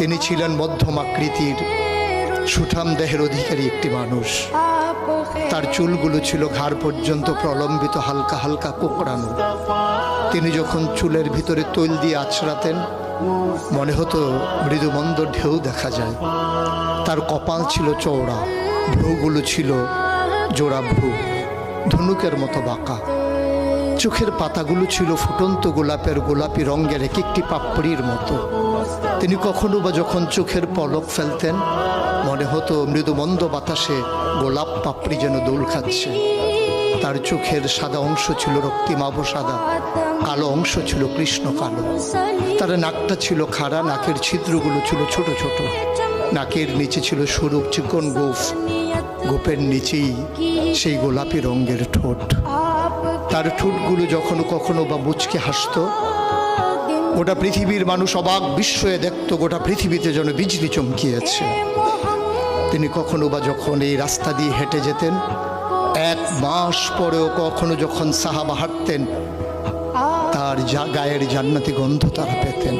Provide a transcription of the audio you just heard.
তিনি ছিলেন মধ্যম আকৃতির সুঠাম দেহের অধিকারী একটি মানুষ। তার চুলগুলো ছিল ঘাড় পর্যন্ত প্রলম্বিত, হালকা হালকা কোঁকড়ানো। তিনি যখন চুলের ভিতরে তৈল দিয়ে আছড়াতেন মনে হতো মৃদুমন্দ ঢেউ দেখা যায়। তার কপাল ছিল চওড়া, ভ্রুগুলো ছিল জোড়া ভ্রু, ধনুকের মতো বাঁকা। চোখের পাতাগুলো ছিল ফুটন্ত গোলাপের গোলাপি রঙের এক একটি পাপড়ির মতো। তিনি কখনো বা যখন চোখের পলক ফেলতেন মনে হতো মৃদুমন্দ বাতাসে গোলাপ পাপড়ি যেন দোল খাচ্ছে। তার চোখের সাদা অংশ ছিল রক্তিমাভ সাদা, কালো অংশ ছিল কৃষ্ণ কালো। তার নাকটা ছিল খাড়া, নাকের ছিদ্রগুলো ছিল ছোট ছোট। নাকের নিচে ছিল সরু চিকন গোঁফ, গোঁফের নিচেই সেই গোলাপি রঙের ঠোঁট। তার ঠোঁটগুলো যখন কখনো বা মুচকে হাসত, গোটা পৃথিবীর মানুষ অবাক বিস্ময়ে দেখত গোটা পৃথিবীতে যেন বিজলি চমকিয়েছে। তিনি কখনো বা যখন এই রাস্তা দিয়ে হেঁটে যেতেন, 1 মাস পরেও কখনো যখন সাহাবা হাঁটতেন, তার গায়ের জান্নাতি গন্ধ তারা পেতেন।